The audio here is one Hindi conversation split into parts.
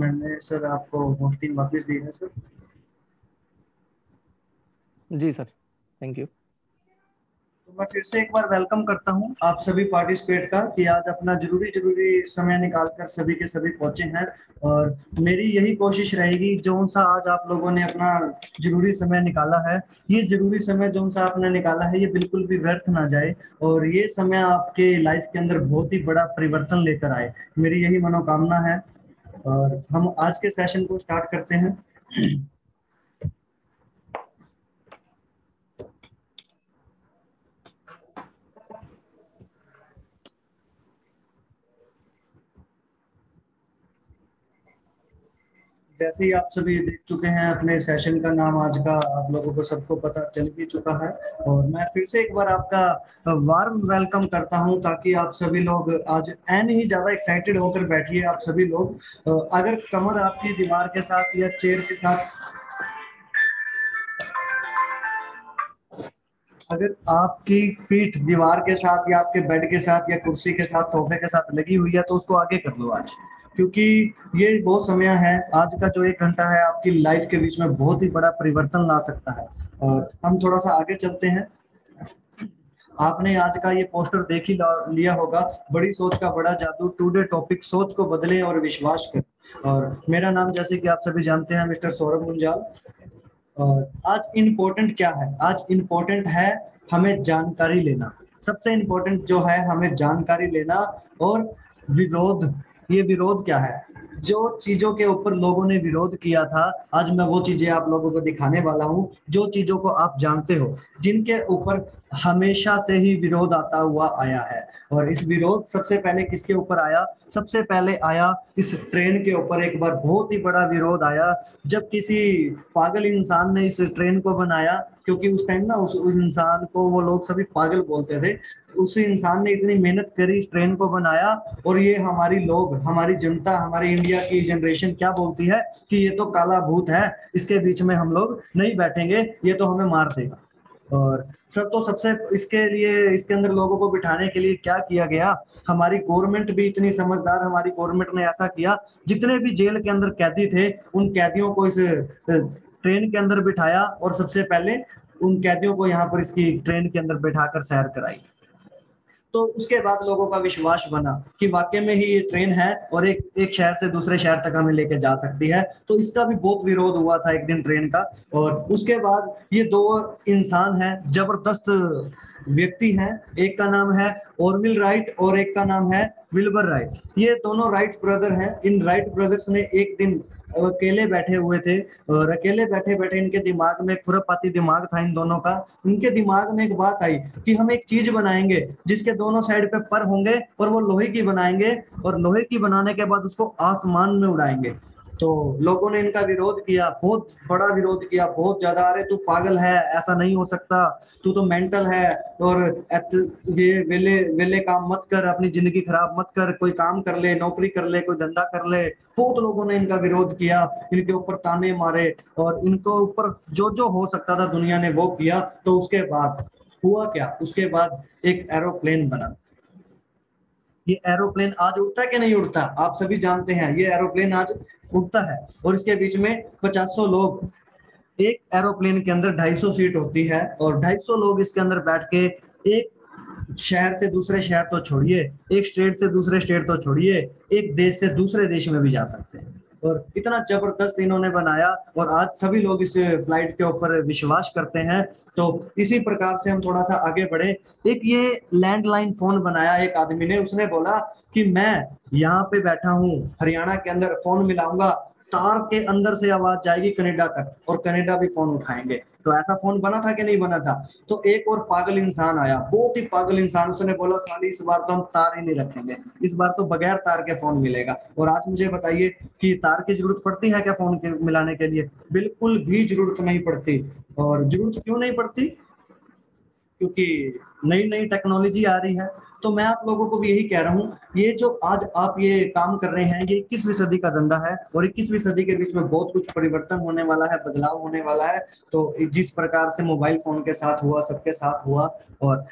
मैंने सर आपको होस्टिंग वापस दी है सर। जी सर, थैंक यू। तो मैं फिर से एक बार वेलकम करता हूं आप सभी पार्टिसिपेट का कि आज अपना जरूरी जरूरी समय निकाल कर सभी के सभी पहुंचे हैं। और मेरी यही कोशिश रहेगी जो सा आज आप लोगों ने अपना जरूरी समय निकाला है, ये जरूरी समय जो सा आपने निकाला है ये बिल्कुल भी व्यर्थ ना जाए और ये समय आपके लाइफ के अंदर बहुत ही बड़ा परिवर्तन लेकर आए, मेरी यही मनोकामना है। और हम आज के सेशन को स्टार्ट करते हैं। जैसे ही आप सभी देख चुके हैं अपने सेशन का नाम आज का आप लोगों को सबको पता चल ही चुका है। और मैं फिर से एक बार आपका वार्म वेलकम करता हूं ताकि आप सभी लोग आज एन ही ज्यादा एक्साइटेड होकर बैठिए आप सभी लोग। अगर कमर आपकी दीवार के साथ या चेयर के साथ, अगर आपकी पीठ दीवार के साथ या आपके बेड के साथ या कुर्सी के साथ सोफे के साथ लगी हुई है तो उसको आगे कर लो आज, क्योंकि ये वो समय है आज का जो 1 घंटा है आपकी लाइफ के बीच में बहुत ही बड़ा परिवर्तन ला सकता है। और हम थोड़ा सा आगे चलते हैं। आपने आज का ये पोस्टर देख ही लिया होगा, बड़ी सोच का बड़ा जादू, टुडे टॉपिक सोच को बदले और विश्वास करें। और मेरा नाम जैसे कि आप सभी जानते हैं मिस्टर सौरभ मुंजाल। और आज इम्पोर्टेंट क्या है, आज इम्पोर्टेंट है हमें जानकारी लेना। सबसे इम्पोर्टेंट जो है हमें जानकारी लेना। और विरोध, ये विरोध क्या है, जो चीजों के ऊपर लोगों ने विरोध किया था आज मैं वो चीजें आप लोगों को दिखाने वाला हूं जो चीजों को आप जानते हो, जिनके ऊपर हमेशा से ही विरोध आता हुआ आया है। और इस विरोध सबसे पहले किसके ऊपर आया, सबसे पहले आया इस ट्रेन के ऊपर एक बार बहुत ही बड़ा विरोध आया जब किसी पागल इंसान ने इस ट्रेन को बनाया। क्योंकि उस टाइम ना उस इंसान को वो लोग सभी पागल बोलते थे। उस इंसान ने इतनी मेहनत करी इस ट्रेन को बनाया और ये हमारी लोग, हमारी जनता, हमारी इंडिया की जनरेशन क्या बोलती है कि ये तो काला भूत है, इसके बीच में हम लोग नहीं बैठेंगे, ये तो हमें मार देगा। और सर तो सबसे इसके लिए इसके अंदर लोगों को बिठाने के लिए क्या किया गया, हमारी गवर्नमेंट भी इतनी समझदार, हमारी गवर्नमेंट ने ऐसा किया जितने भी जेल के अंदर कैदी थे उन कैदियों को इस ट्रेन के अंदर बिठाया और सबसे पहले उन कैदियों को यहाँ पर इसकी ट्रेन के अंदर बैठाकर सैर कराई। तो उसके बाद लोगों का विश्वास बना कि वाकई में ही ये ट्रेन है और एक एक शहर से दूसरे शहर तक हमें लेके जा सकती है। तो इसका भी बहुत विरोध हुआ था एक दिन ट्रेन का। और उसके बाद ये दो इंसान हैं, जबरदस्त व्यक्ति हैं, एक का नाम है ऑरविल राइट और एक का नाम है विल्बर राइट। ये दोनों राइट ब्रदर हैं। इन राइट ब्रदर्स ने एक दिन अकेले बैठे हुए थे और अकेले बैठे बैठे इनके दिमाग में, खुरापाती दिमाग था इन दोनों का, इनके दिमाग में एक बात आई कि हम एक चीज बनाएंगे जिसके दोनों साइड पे पर होंगे और वो लोहे की बनाएंगे और लोहे की बनाने के बाद उसको आसमान में उड़ाएंगे। तो लोगों ने इनका विरोध किया, बहुत बड़ा विरोध किया, बहुत ज्यादा, अरे तू पागल है, ऐसा नहीं हो सकता, तू तो मेंटल है और ये वेले वेले काम मत कर, अपनी जिंदगी खराब मत कर, कोई काम कर ले, नौकरी कर ले, कोई धंधा कर ले। बहुत लोगों ने इनका विरोध किया, इनके ऊपर ताने मारे और इनको ऊपर जो जो हो सकता था दुनिया ने वो किया। तो उसके बाद हुआ क्या, उसके बाद एक एरोप्लेन बना। ये एरोप्लेन आज उड़ता है कि नहीं उड़ता, आप सभी जानते हैं ये एरोप्लेन आज उड़ता है। और इसके बीच में 50 लोग, एक एरोप्लेन के अंदर 250 सीट होती है और 250 लोग इसके अंदर बैठ के एक शहर से दूसरे शहर तो छोड़िए, एक स्टेट से दूसरे स्टेट तो छोड़िए, एक देश से दूसरे देश में भी जा सकते हैं। और इतना जबरदस्त इन्होंने बनाया और आज सभी लोग इस फ्लाइट के ऊपर विश्वास करते हैं। तो इसी प्रकार से हम थोड़ा सा आगे बढ़े। एक ये लैंडलाइन फोन बनाया एक आदमी ने, उसने बोला कि मैं यहाँ पे बैठा हूँ हरियाणा के अंदर, फोन मिलाऊंगा, तार के अंदर से आवाज जाएगी कनाडा तक और कनाडा भी फोन उठाएंगे। तो ऐसा फोन बना था कि नहीं बना था। तो एक और पागल इंसान आया, बहुत ही पागल इंसान, उसने बोला साली इस बार तो हम तार ही नहीं रखेंगे, इस बार तो बगैर तार के फोन मिलेगा। और आज मुझे बताइए कि तार की जरूरत पड़ती है क्या फोन के मिलाने के लिए, बिल्कुल भी जरूरत नहीं पड़ती। और जरूरत क्यों नहीं पड़ती, क्योंकि नई नई टेक्नोलॉजी आ रही है। तो मैं आप लोगों को भी यही कह रहा हूँ, ये जो आज आप ये काम कर रहे हैं ये 21वीं सदी का धंधा है और 21वीं सदी के बीच में बहुत कुछ परिवर्तन होने वाला है, बदलाव होने वाला है। तो जिस प्रकार से मोबाइल फोन के साथ हुआ सबके साथ हुआ। और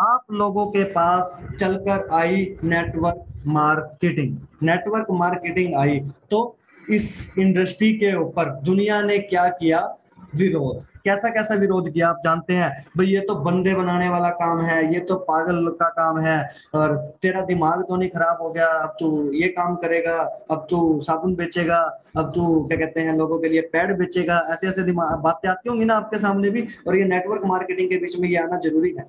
आप लोगों के पास चलकर I network marketing, network marketing I. तो इस इंडस्ट्री के ऊपर दुनिया ने क्या किया, विरोध, कैसा कैसा विरोध किया आप जानते हैं भाई, ये तो बंदे बनाने वाला काम है, ये तो पागल का काम है, और तेरा दिमाग तो नहीं खराब हो गया, अब तू ये काम करेगा, अब तू साबुन बेचेगा, अब तू क्या कहते हैं लोगों के लिए पैड बेचेगा, ऐसे ऐसे दिमाग बातें आती होंगी ना आपके सामने भी। और ये नेटवर्क मार्केटिंग के बीच में ये आना जरूरी है।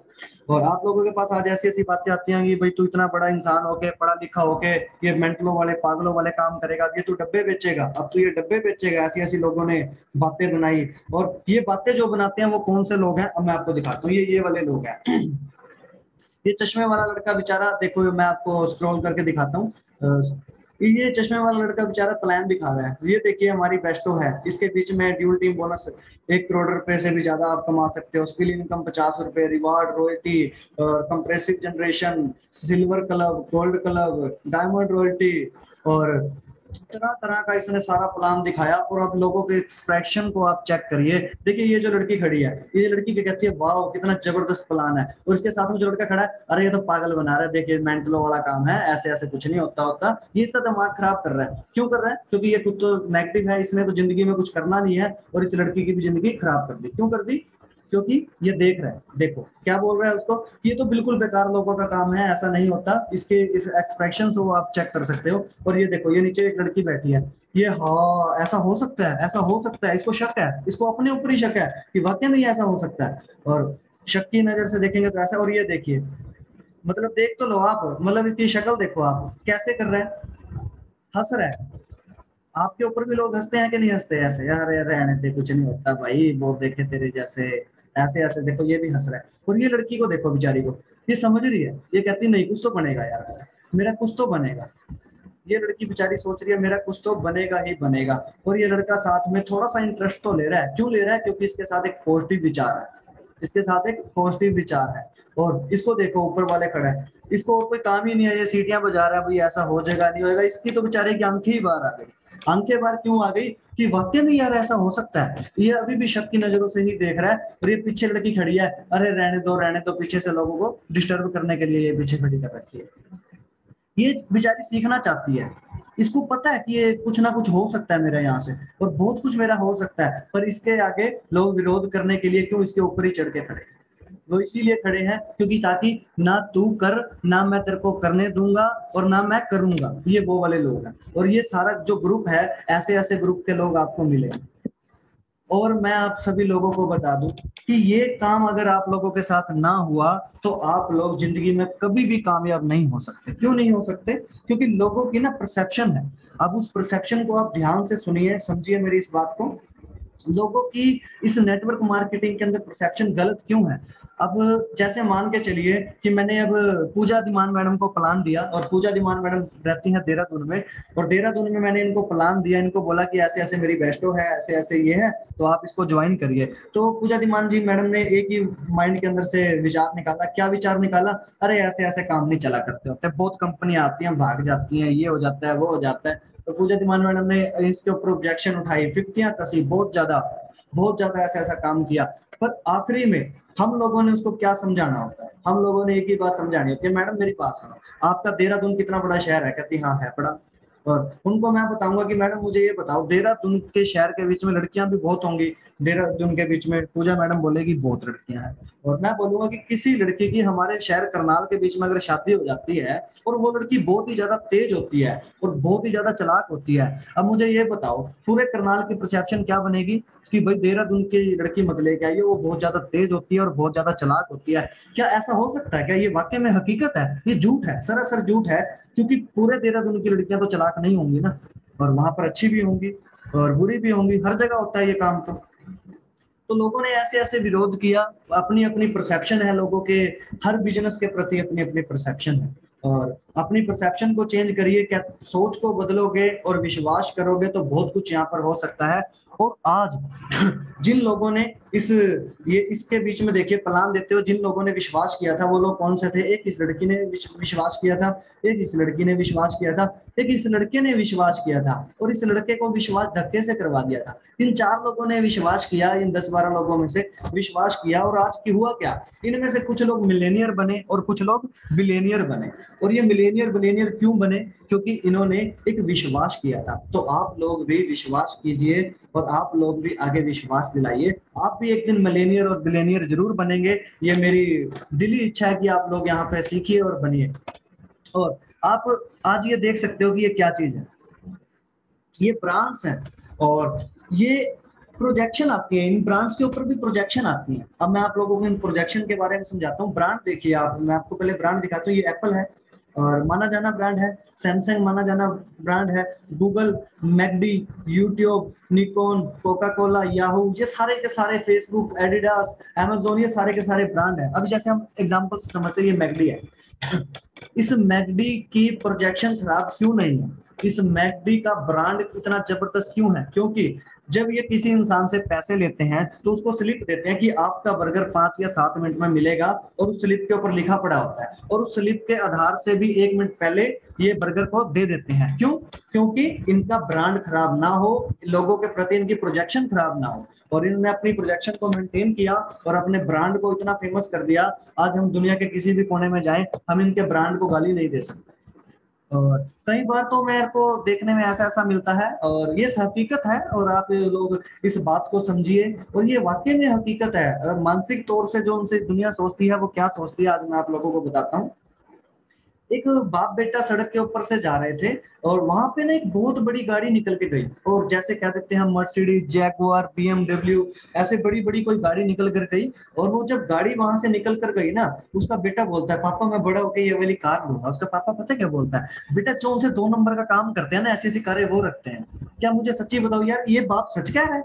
और आप लोगों के पास आज ऐसी ऐसी बातें आती हैं कि भाई तू इतना बड़ा इंसान होके, पढ़ा लिखा होके, ये मेंटलों वाले पागलों वाले काम करेगा, ये तू डब्बे बेचेगा, अब तू ये डब्बे बेचेगा, ऐसी ऐसी लोगों ने बातें बनाई। और ये बातें जो बनाते हैं वो कौन से लोग हैं, अब मैं आपको दिखाता हूँ, ये वाले लोग हैं। ये चश्मे वाला लड़का बेचारा, देखो मैं आपको स्क्रॉल करके दिखाता हूँ। ये चश्मे वाला लड़का बेचारा प्लान दिखा रहा है, ये देखिए हमारी बेस्टो है, इसके बीच में ड्यूल टीम बोनस 1 करोड़ रुपए से भी ज्यादा आप कमा सकते हो, स्किल इनकम 50 रुपए, रिवार्ड, रॉयल्टी, और compressive generation, silver club, gold club, diamond royalty, और तरह तरह का इसने सारा प्लान दिखाया। और अब लोगों के एक्सप्रेशन को आप चेक करिए, देखिए ये जो लड़की खड़ी है, ये लड़की क्या कहती है, वाह कितना जबरदस्त प्लान है, और इसके साथ में जो लड़का खड़ा है, अरे ये तो पागल बना रहा है, देखिए मेंटलो वाला काम है, ऐसे ऐसे कुछ नहीं होता होता, ये इसका दिमाग खराब कर रहा है। क्यों कर रहा है? क्योंकि ये खुद तो नेगेटिव है, इसने तो जिंदगी में कुछ करना नहीं है, और इस लड़की की भी जिंदगी खराब कर दी। क्यों कर दी? क्योंकि ये देख रहा है, देखो क्या बोल रहा है उसको, ये तो बिल्कुल बेकार लोगों का काम है, ऐसा नहीं होता, इसके इस एक्सप्रेशन को आप चेक कर सकते हो। और ये देखो, ये नीचे एक लड़की बैठी है, ये हाँ ऐसा हो सकता है, ऐसा हो सकता है, इसको शक है, इसको अपने ऊपर ही शक है कि वाकई में ऐसा हो सकता है, और शक की नजर से देखेंगे तो ऐसा। और ये देखिए, मतलब देख तो लो आप, मतलब इसकी शक्ल देखो आप कैसे कर रहे हैं, हंस रहा है। आपके ऊपर भी लोग हंसते हैं कि नहीं हंसते? ऐसे यार यार रहने दे, कुछ नहीं होता भाई, वो देखे तेरे जैसे, ऐसे ऐसे, देखो ये भी हंस रहा है। और ये लड़की को देखो बेचारी को, ये समझ रही है, ये कहती नहीं कुछ तो बनेगा यार, मेरा कुछ तो बनेगा। ये लड़की बेचारी सोच रही है मेरा कुछ तो बनेगा ही बनेगा। और ये लड़का साथ में थोड़ा सा इंटरेस्ट तो ले रहा है, क्यों ले रहा है? क्योंकि इसके साथ एक पॉजिटिव विचार है, इसके साथ एक पॉजिटिव विचार है। और इसको देखो ऊपर वाले खड़ा है, इसको और कोई काम ही नहीं है, ये सीटियां बजा रहा है, भाई ऐसा हो जाएगा नहीं होएगा, इसकी तो बेचारे की आंखें ही बाहर आ गई। आंखें बाहर क्यों आ गई? कि वाकई में यार ऐसा हो सकता है, ये अभी भी शक की नजरों से ही देख रहा है। और ये पीछे लड़की खड़ी है, अरे रहने दो रहने दो, पीछे से लोगों को डिस्टर्ब करने के लिए ये पीछे खड़ी कर रखी है। ये बेचारी सीखना चाहती है, इसको पता है कि ये कुछ ना कुछ हो सकता है मेरा यहाँ से, और बहुत कुछ मेरा हो सकता है, पर इसके आगे लोग विरोध करने के लिए क्यों इसके ऊपर ही चढ़ के खड़े? वो इसीलिए खड़े हैं क्योंकि ताकि ना तू कर, ना मैं तेरे को करने दूंगा, और ना मैं करूंगा, ये वो वाले लोग हैं। और ये सारा जो ग्रुप है, ऐसे ऐसे ग्रुप के लोग आपको मिलेंगे। और मैं आप सभी लोगों को बता दूं कि ये काम अगर आप लोगों के साथ ना हुआ तो आप लोग जिंदगी में कभी भी कामयाब नहीं हो सकते। क्यों नहीं हो सकते? क्योंकि लोगों की ना परसेप्शन है। अब उस परसेप्शन को आप ध्यान से सुनिए, समझिए मेरी इस बात को। लोगों की इस नेटवर्क मार्केटिंग के अंदर परसेप्शन गलत क्यों है? अब जैसे मान के चलिए कि मैंने अब पूजा धीमान मैडम को प्लान दिया, और पूजा धीमान मैडम रहती हैं देहरादून में, और देहरादून में मैंने इनको प्लान दिया, इनको बोला कि ऐसे ऐसे मेरी बेस्टो है, ऐसे ऐसे ये है, तो आप इसको ज्वाइन करिए। तो पूजा धीमान जी मैडम ने एक ही माइंड के अंदर से विचार निकाला। क्या विचार निकाला? अरे ऐसे ऐसे काम नहीं चला करते होते, बहुत कंपनियां आती हैं भाग जाती हैं, ये हो जाता है वो हो जाता है। तो पूजा धीमान मैडम ने इसके ऊपर ऑब्जेक्शन उठाई, फिफ्टियां कसी, बहुत ज्यादा ऐसा ऐसा काम किया। पर आखिरी में हम लोगों ने उसको क्या समझाना होता है? हम लोगों ने एक ही बात समझानी होती है, मैडम मेरी बात सुनो, आपका देहरादून कितना बड़ा शहर है? कहती हाँ है बड़ा। और उनको मैं बताऊंगा कि मैडम मुझे ये बताओ, देहरादून के शहर के बीच में लड़कियां भी बहुत होंगी, देहरादून के बीच में पूजा मैडम बोलेगी बहुत लड़कियां हैं। और मैं बोलूंगा कि किसी लड़की की हमारे शहर करनाल के बीच में अगर शादी हो जाती है, और वो लड़की बहुत ही ज्यादा तेज होती है और बहुत ही ज्यादा चालाक होती है, अब मुझे ये बताओ पूरे करनाल की परसेप्शन क्या बनेगी कि भाई देहरादून की लड़की मत लेके आइए, वो बहुत ज्यादा तेज होती है और बहुत ज्यादा चालाक होती है। क्या ऐसा हो सकता है? क्या ये वाकई में हकीकत है? ये झूठ है, सरासर झूठ है। क्योंकि पूरे देहरादून की लड़कियां तो चालाक नहीं होंगी ना, और वहां पर अच्छी भी होंगी और बुरी भी होंगी, हर जगह होता है ये काम। तो लोगों ने ऐसे ऐसे विरोध किया, अपनी अपनी परसेप्शन है लोगों के, हर बिजनेस के प्रति अपनी अपनी परसेप्शन है। और अपनी परसेप्शन को चेंज करिए, क्या सोच को बदलोगे और विश्वास करोगे तो बहुत कुछ यहाँ पर हो सकता है। और आज जिन लोगों ने ये इसके बीच में देखिए प्लान देते हो, जिन लोगों ने विश्वास किया था वो लोग कौन से थे? एक इस लड़की ने विश्वास किया था, एक इस लड़की ने विश्वास किया था, एक इस लड़के ने विश्वास किया था, और इस लड़के को विश्वास धक्के से करवा दिया था। इन 4 लोगों ने विश्वास किया, इन 10-12 लोगों में से विश्वास किया, और आज की हुआ क्या? इनमें से कुछ लोग मिलेनियर बने और कुछ लोग बिलेनियर बने। और ये मिलेनियर मिलेनियर बिलियनियर क्यों बने? क्योंकि इन्होंने एक विश्वास किया था। तो आप लोग भी विश्वास कीजिए और आप लोग भी आगे विश्वास दिलाइए। आप भी एक दिन मिलेनियर और बिलियनियर जरूर बनेंगे। ये मेरी दिली इच्छा है कि आप लोग यहाँ पे सीखिए और बनिए। और आप आज ये देख सकते हो कि ये क्या चीज है, ये ब्रांड्स हैं और ये प्रोजेक्शन आती है, इन ब्रांड्स के ऊपर भी प्रोजेक्शन आती है। अब मैं आप लोगों को इन प्रोजेक्शन के बारे में समझाता हूँ। ब्रांड देखिए आप, मैं आपको पहले ब्रांड दिखाता हूँ। ये एप्पल है और माना जाना ब्रांड है, सैमसंग माना जाना ब्रांड है, Google, McD, YouTube, Nikon, Coca Cola, Yahoo, ये सारे के सारे, फेसबुक, एडिडास, अमेजोन, ये सारे के सारे ब्रांड है। अभी जैसे हम एग्जांपल से समझते हैं, ये मैकडी है। इस मैकडी की प्रोजेक्शन खराब क्यों नहीं है? इस मैकडी का ब्रांड इतना जबरदस्त क्यों है? क्योंकि जब ये किसी इंसान से पैसे लेते हैं तो उसको स्लिप देते हैं कि आपका बर्गर 5 या 7 मिनट में मिलेगा, और उस स्लिप के ऊपर लिखा पड़ा होता है, और उस स्लिप के आधार से भी 1 मिनट पहले ये बर्गर को दे देते हैं। क्यों? क्योंकि इनका ब्रांड खराब ना हो, लोगों के प्रति इनकी प्रोजेक्शन खराब ना हो, और इन्होंने अपनी प्रोजेक्शन को मेंटेन किया और अपने ब्रांड को इतना फेमस कर दिया। आज हम दुनिया के किसी भी कोने में जाएं, हम इनके ब्रांड को गाली नहीं दे सकते। और कई बार तो मेरे को देखने में ऐसा ऐसा मिलता है, और ये हकीकत है, और आप लोग इस बात को समझिए, और ये वाकई में हकीकत है। मानसिक तौर से जो उनसे दुनिया सोचती है वो क्या सोचती है, आज मैं आप लोगों को बताता हूँ। एक बाप बेटा सड़क के ऊपर से जा रहे थे और वहां पे ना एक बहुत बड़ी गाड़ी निकल के गई, और जैसे कह देते हैं हम मर्सिडीज, जैगुआर, बीएमडब्ल्यू, ऐसे बड़ी बड़ी कोई गाड़ी निकल कर गई। और वो जब गाड़ी वहां से निकल कर गई ना, उसका बेटा बोलता है, पापा मैं बड़ा होकर ये वाली कार लूंगा। उसका पापा पता है क्या बोलता है? बेटा जो उनसे 2 नंबर का काम करते हैं ना, ऐसी ऐसी कारें वो रखते हैं। क्या मुझे सच्ची बताओ यार, ये बाप सच कह रहा है?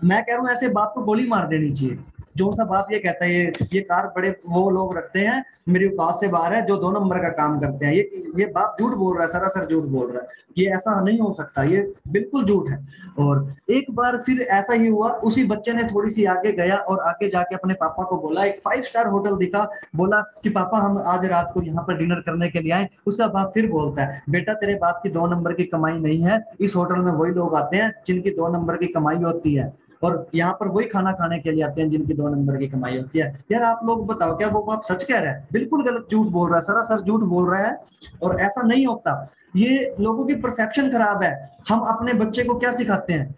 मैं कह रहा हूँ ऐसे बाप को गोली मार देनी चाहिए। जो सा बाप ये कहता है ये कार बड़े वो लोग रखते हैं, मेरी औकात से बाहर है, जो 2 नंबर का काम करते हैं, ये बाप झूठ बोल रहा है, सरासर झूठ बोल रहा है। ये ऐसा नहीं हो सकता, ये बिल्कुल झूठ है। और एक बार फिर ऐसा ही हुआ, उसी बच्चे ने थोड़ी सी आगे गया और आगे जाके अपने पापा को बोला, एक 5 स्टार होटल दिखा, बोला कि पापा हम आज रात को यहाँ पर डिनर करने के लिए आए। उसका बाप फिर बोलता है, बेटा तेरे बाप की 2 नंबर की कमाई नहीं है, इस होटल में वही लोग आते हैं जिनकी 2 नंबर की कमाई होती है, और यहाँ पर वही खाना खाने के लिए आते हैं जिनकी 2 नंबर की कमाई होती है। यार आप लोग बताओ, क्या वो बाप सच कह रहा है? बिल्कुल गलत झूठ बोल रहा है, सरासर झूठ बोल रहा है। और ऐसा नहीं होता, ये लोगों की परसेप्शन खराब है। हम अपने बच्चे को क्या सिखाते हैं?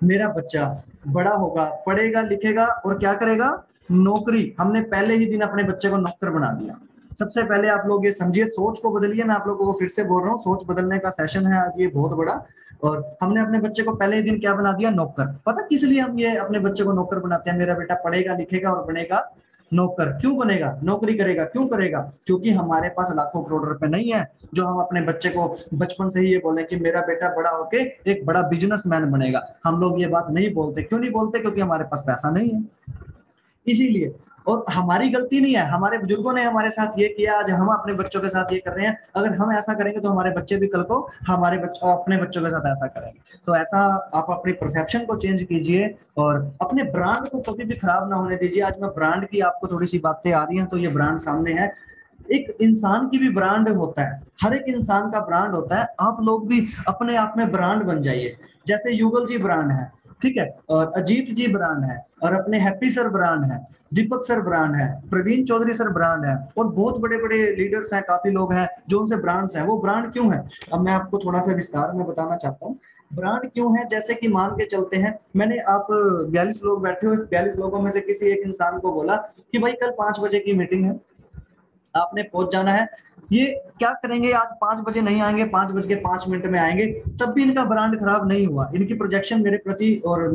मेरा बच्चा बड़ा होगा, पढ़ेगा लिखेगा और क्या करेगा? नौकरी। हमने पहले ही दिन अपने बच्चे को नौकर बना दिया। सबसे पहले आप लोग ये समझिए, सोच को बदलिए। मैं आप लोगों को फिर से बोल रहा हूँ, सोच बदलने का सेशन है आज ये बहुत बड़ा। और हमने अपने बच्चे को पहले ही दिन क्या बना दिया? नौकर। पता किस लिए हम ये अपने बच्चे को नौकर बनाते हैं? मेरा बेटा पढ़ेगा लिखेगा और बनेगा नौकर। क्यों बनेगा? नौकरी करेगा। क्यों करेगा? क्योंकि हमारे पास लाखों करोड़ रुपए नहीं है जो हम अपने बच्चे को बचपन से ही ये बोले कि मेरा बेटा बड़ा होके एक बड़ा बिजनेसमैन बनेगा। हम लोग ये बात नहीं बोलते। क्यों नहीं बोलते? क्योंकि हमारे पास पैसा नहीं है, इसीलिए। और हमारी गलती नहीं है, हमारे बुजुर्गों ने हमारे साथ ये किया, आज हम अपने बच्चों के साथ ये कर रहे हैं। अगर हम ऐसा करेंगे तो हमारे बच्चे भी कल को हमारे अपने बच्चों के साथ ऐसा करेंगे। तो ऐसा आप अपनी परसेप्शन को चेंज कीजिए और अपने ब्रांड को कभी भी खराब ना होने दीजिए। आज मैं ब्रांड की आपको थोड़ी सी बातें आ रही हैं, तो ये ब्रांड सामने है। एक इंसान की भी ब्रांड होता है, हर एक इंसान का ब्रांड होता है। आप लोग भी अपने आप में ब्रांड बन जाइए। जैसे युगल जी ब्रांड है, ठीक है, और अजीत जी ब्रांड है, और अपने हैप्पी सर ब्रांड है, दीपक सर ब्रांड है, प्रवीण चौधरी सर ब्रांड है, और बहुत बड़े बड़े लीडर्स हैं, काफी लोग हैं जो उनसे ब्रांड्स हैं। वो ब्रांड क्यों है? अब मैं आपको थोड़ा सा विस्तार में बताना चाहता हूँ ब्रांड क्यों है। जैसे कि मान के चलते हैं, मैंने आप 42 लोग बैठे हुए, 42 लोगों में से किसी एक इंसान को बोला कि भाई कल 5 बजे की मीटिंग है, आपने पहुंच जाना है। ये क्या करेंगे? आज 5 बजे नहीं आएंगे, 5 बज के 5 मिनट में आएंगे, तब भी इनका ब्रांड खराब नहीं हुआ। इनकी प्रोजेक्शन मेरे प्रति और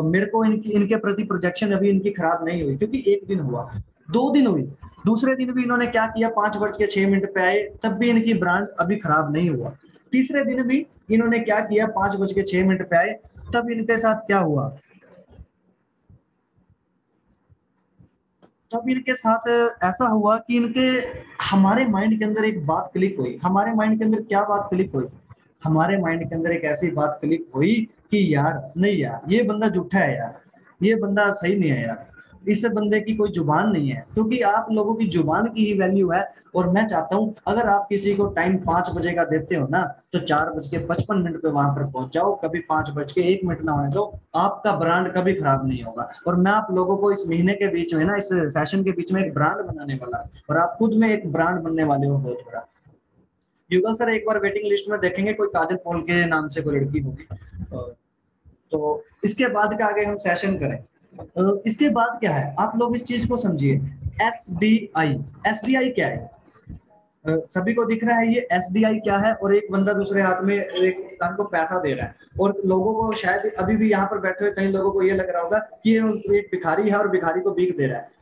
मेरे को इनके प्रति प्रोजेक्शन अभी इनकी खराब नहीं हुई, क्योंकि 1 दिन हुआ, 2 दिन हुई, दूसरे दिन भी इन्होंने क्या किया? 5 बज के 6 मिनट पे आए, तब भी इनकी ब्रांड अभी खराब नहीं हुआ। तीसरे दिन भी इन्होंने क्या किया? 5 बज के 6 मिनट पे आए, तब इनके साथ क्या हुआ? तब इनके साथ ऐसा हुआ कि इनके हमारे माइंड के अंदर एक बात क्लिक हुई। हमारे माइंड के अंदर क्या बात क्लिक हुई? हमारे माइंड के अंदर एक ऐसी बात क्लिक हुई कि यार नहीं यार, ये बंदा झूठा है यार, ये बंदा सही नहीं है यार, इस बंदे की कोई जुबान नहीं है। क्योंकि आप लोगों की जुबान की ही वैल्यू है। और मैं चाहता हूं अगर आप किसी को टाइम 5 बजे का देते हो ना, तो 4 बज के 55 मिनट पे वहां पर पहुंच जाओ। कभी 5 बज के 1 मिनट ना होने दो, आपका ब्रांड कभी खराब नहीं होगा। और मैं आप लोगों को इस महीने के बीच में ना, इस सेशन के बीच में एक ब्रांड बनाने वाला, और आप खुद में एक ब्रांड बनने वाले हो बहुत बड़ा। युगल सर एक बार वेटिंग लिस्ट में देखेंगे, कोई काजल पॉल के नाम से कोई लड़की होगी। तो इसके बाद का आगे हम सेशन करें। इसके बाद क्या है, आप लोग इस चीज को समझिए। एसडीआई, एसडीआई क्या है? सभी को दिख रहा है ये एसडीआई क्या है? और एक बंदा दूसरे हाथ में एक इंसान को पैसा दे रहा है, और लोगों को शायद अभी भी यहाँ पर बैठे हुए कई लोगों को ये लग रहा होगा कि ये एक भिखारी है और भिखारी को भीख दे रहा है।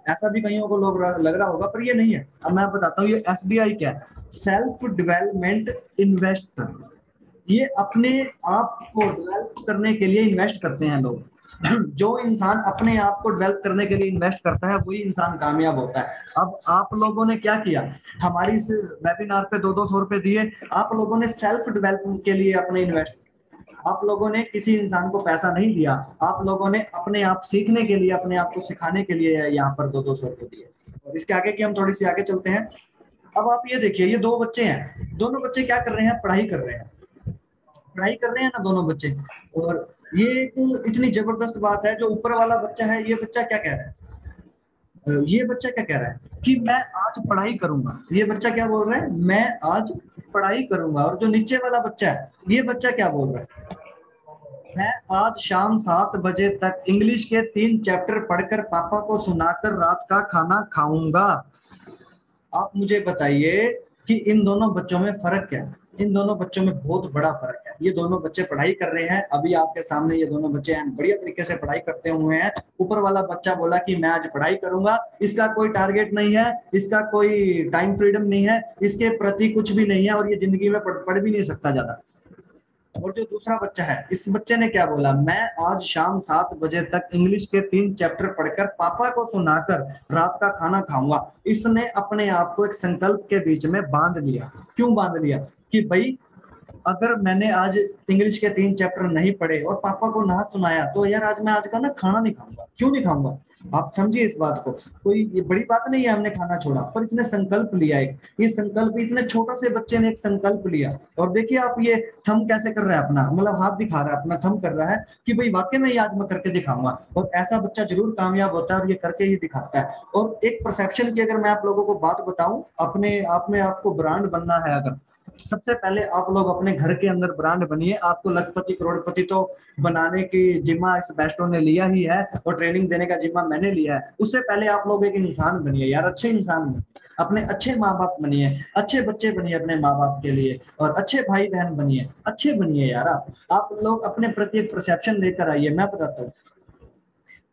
ऐसा भी कईयों को लोग लग रहा होगा, पर ये नहीं है। अब मैं बताता हूँ ये एसबीआई क्या है। Self development investor. ये अपने आप को डेवलप करने के लिए इन्वेस्ट करते हैं लोग। जो इंसान अपने आप को डेवलप करने के लिए इन्वेस्ट करता है वही इंसान कामयाब होता है। अब आप लोगों ने क्या किया, हमारी इस वेबिनार पे 200 रुपए दिए, आप लोगों ने सेल्फ डेवलपमेंट के लिए अपने इन्वेस्ट। आप लोगों ने किसी इंसान को पैसा नहीं दिया, आप लोगों ने अपने आप सीखने के लिए, अपने आप को सिखाने के लिए यहाँ पर 200 रुपए दिए। और इसके आगे की हम थोड़ी सी आगे चलते हैं। अब आप ये देखिए, ये दो बच्चे हैं, दोनों बच्चे क्या कर रहे हैं, पढ़ाई कर रहे हैं। पढ़ाई कर रहे हैं ना दोनों बच्चे। और ये एक इतनी जबरदस्त बात है, जो ऊपर वाला बच्चा है, ये बच्चा क्या कह रहा है, ये बच्चा क्या कह रहा है कि मैं आज पढ़ाई करूंगा। ये बच्चा क्या बोल रहा है, मैं आज पढ़ाई करूंगा। और जो नीचे वाला बच्चा है, ये बच्चा क्या बोल रहा है, मैं आज शाम 7 बजे तक इंग्लिश के 3 चैप्टर पढ़कर पापा को सुनाकर रात का खाना खाऊंगा। आप मुझे बताइए कि इन दोनों बच्चों में फर्क क्या है? इन दोनों बच्चों में बहुत बड़ा फर्क है। ये दोनों बच्चे पढ़ाई कर रहे हैं, अभी आपके सामने ये दोनों बच्चे बढ़िया तरीके से पढ़ाई करते हुए हैं। ऊपर वाला बच्चा बोला कि मैं आज पढ़ाई करूंगा, इसका कोई टारगेट नहीं है, इसका कोई टाइम फ्रीडम नहीं है, इसके प्रति कुछ भी नहीं है, और ये जिंदगी में पढ़ भी नहीं सकता ज्यादा। और जो दूसरा बच्चा है, इस बच्चे ने क्या बोला, मैं आज शाम 7 बजे तक इंग्लिश के 3 चैप्टर पढ़कर पापा को सुनाकर रात का खाना खाऊंगा। इसने अपने आप को एक संकल्प के बीच में बांध लिया। क्यों बांध लिया? कि भाई अगर मैंने आज इंग्लिश के 3 चैप्टर नहीं पढ़े और पापा को ना सुनाया, तो यार आज मैं आज का ना खाना नहीं खाऊंगा। क्यों नहीं खाऊंगा? आप समझिए इस बात को। कोई ये बड़ी बात नहीं है हमने खाना छोड़ा, पर इसने संकल्प लिया एक। ये संकल्प, इतने छोटे से बच्चे ने एक संकल्प लिया। और देखिए आप, ये थम कैसे कर रहा है अपना, मतलब हाथ दिखा रहा है अपना, थम कर रहा है कि भाई वाकई में ये आज मैं करके दिखाऊंगा। और ऐसा बच्चा जरूर कामयाब होता है, और ये करके ही दिखाता है। और एक परसेप्शन की अगर मैं आप लोगों को बात बताऊं, अपने आप में आपको ब्रांड बनना है अगर, सबसे पहले आप लोग अपने घर के अंदर ब्रांड बनिए। आपको लखपति करोड़पति तो बनाने की जिम्मा इस बेस्टो ने लिया ही है, और ट्रेनिंग देने का जिम्मा मैंने लिया है। उससे पहले आप लोग एक इंसान बनिए यार, अच्छे इंसान बनिए, अपने अच्छे माँ बाप बनिए, अच्छे बच्चे बनिए अपने माँ बाप के लिए, और अच्छे भाई बहन बनिए, अच्छे बनिए यार। आप लोग अपने प्रति एक परसेप्शन लेकर आइए। मैं बताता हूँ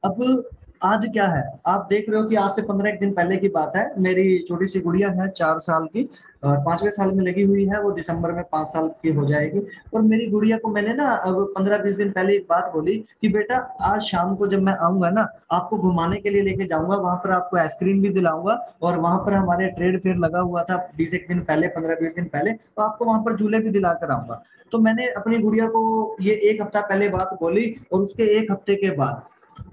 अब आज क्या है, आप देख रहे हो कि आज से 15 दिन पहले की बात है। मेरी छोटी सी गुड़िया है 4 साल की, और 5वें साल में लगी हुई है, वो दिसंबर में 5 साल की हो जाएगी। और मेरी गुड़िया को मैंने ना अब 15-20 दिन पहले एक बात बोली कि बेटा आज शाम को जब मैं आऊंगा ना, आपको घुमाने के लिए लेके जाऊंगा, वहां पर आपको आइसक्रीम भी दिलाऊंगा, और वहां पर हमारे ट्रेड फेयर लगा हुआ था 20 दिन पहले, 15-20 दिन पहले, तो आपको वहां पर झूले भी दिलाकर आऊंगा। तो मैंने अपनी गुड़िया को ये 1 हफ्ता पहले बात बोली, और उसके 1 हफ्ते के बाद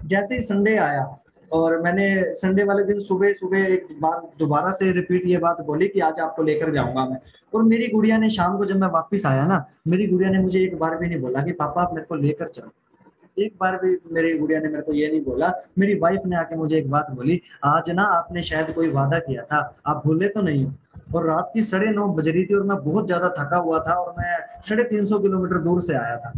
जैसे ही संडे आया, और मैंने संडे वाले दिन सुबह सुबह एक बार दोबारा से रिपीट ये बात बोली कि आज आपको लेकर जाऊंगा मैं। और मेरी गुड़िया ने शाम को जब मैं वापस आया ना, मेरी गुड़िया ने मुझे एक बार भी नहीं बोला कि पापा आप मेरे को लेकर चलो। एक बार भी मेरी गुड़िया ने मेरे को ये नहीं बोला। मेरी वाइफ ने आके मुझे एक बात बोली, आज ना आपने शायद कोई वादा किया था, आप भूले तो नहीं हो? और रात की 9:30 बज रही थी, और मैं बहुत ज्यादा थका हुआ था, और मैं 350 किलोमीटर दूर से आया था।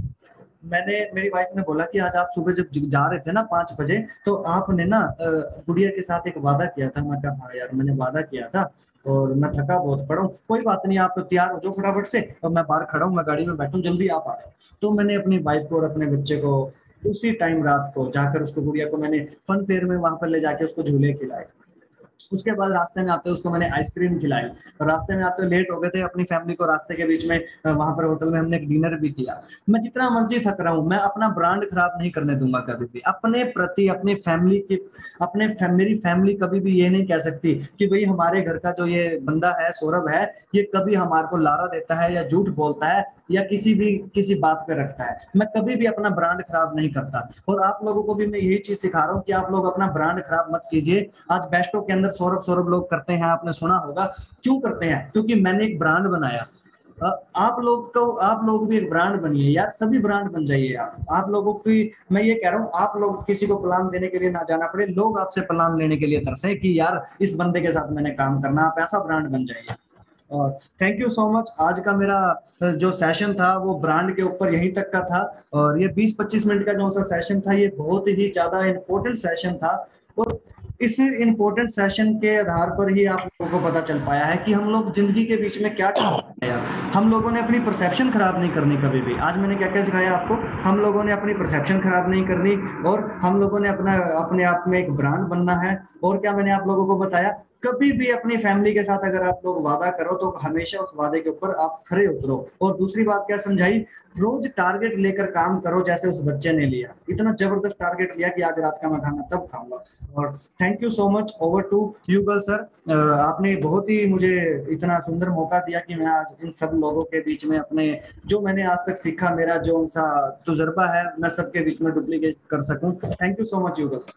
मैंने, मेरी वाइफ ने बोला कि आज आप सुबह जब जा रहे थे ना 5 बजे, तो आपने ना गुड़िया के साथ एक वादा किया था। मैं कहा हाँ यार मैंने वादा किया था, और मैं थका बहुत पड़ा हूँ। कोई बात नहीं, आप तैयार हो जाओ फटाफट से, और मैं बाहर खड़ा हूँ, मैं गाड़ी में बैठूँ, जल्दी आप आ जाओ। तो मैंने अपनी वाइफ को और अपने बच्चे को उसी टाइम रात को जाकर, उसको गुड़िया को मैंने फन फेयर में वहां पर ले जाके उसको झूले खिलाए। उसके बाद रास्ते में आते उसको मैंने आइसक्रीम खिलाई, और रास्ते में आते लेट हो गए थे, अपनी फैमिली को रास्ते के बीच में वहां पर होटल में हमने एक डिनर भी किया। मैं जितना मर्जी थक रहा हूँ, मैं अपना ब्रांड खराब नहीं करने दूंगा कभी भी अपने प्रति, अपनी फैमिली की। मेरी फैमिली कभी भी ये नहीं कह सकती कि भाई हमारे घर का जो ये बंदा है सौरभ है, ये कभी हमारे को लारा देता है या झूठ बोलता है या किसी बात पे रखता है। मैं कभी भी अपना ब्रांड खराब नहीं करता, और आप लोगों को भी मैं यही चीज सिखा रहा हूँ कि आप लोग अपना ब्रांड खराब मत कीजिए। आज बेस्टो के अंदर सौरभ सौरभ लोग करते हैं, आपने सुना होगा। क्यों करते हैं? क्योंकि मैंने एक ब्रांड बनाया। आप लोग भी एक ब्रांड बनिए यार, सभी ब्रांड बन जाइए। आप लोगों की मैं ये कह रहा हूँ, आप लोग किसी को प्लान देने के लिए ना जाना पड़े, लोग आपसे प्लान लेने के लिए तरसे कि यार इस बंदे के साथ मैंने काम करना, आप ऐसा ब्रांड बन जाइए। और थैंक यू सो मच। आज का मेरा जो सेशन था वो ब्रांड के ऊपर यहीं तक का था। और ये 20-25 मिनट का जो सा सेशन था ये बहुत ही ज्यादा इम्पोर्टेंट सेशन था। और इस इम्पोर्टेंट सेशन के आधार पर ही आप लोगों को पता चल पाया है कि हम लोग जिंदगी के बीच में क्या कर सकते हैं यार। हम लोगों ने अपनी परसेप्शन खराब नहीं करनी कभी भी। आज मैंने क्या क्या सिखाया आपको, हम लोगों ने अपनी परसेप्शन खराब नहीं करनी, और हम लोगों ने अपने आप में एक ब्रांड बनना है। और क्या मैंने आप लोगों को बताया, कभी भी अपनी फैमिली के साथ अगर आप लोग वादा करो तो हमेशा उस वादे के ऊपर आप खरे उतरो। और दूसरी बात क्या समझाई, रोज टारगेट लेकर काम करो, जैसे उस बच्चे ने लिया, इतना जबरदस्त टारगेट लिया कि आज रात का मैं खाना तब खाऊंगा। और thank you so much. Over to Yugal sir. आपने बहुत ही मुझे इतना सुंदर मौका दिया कि मैं आज इन सब लोगों के बीच में अपने जो मैंने आज तक सीखा, मेरा जो उनसा तजुर्बा है, मैं सबके बीच में डुप्लीकेट कर सकूं। थैंक यू सो मच युगल सर।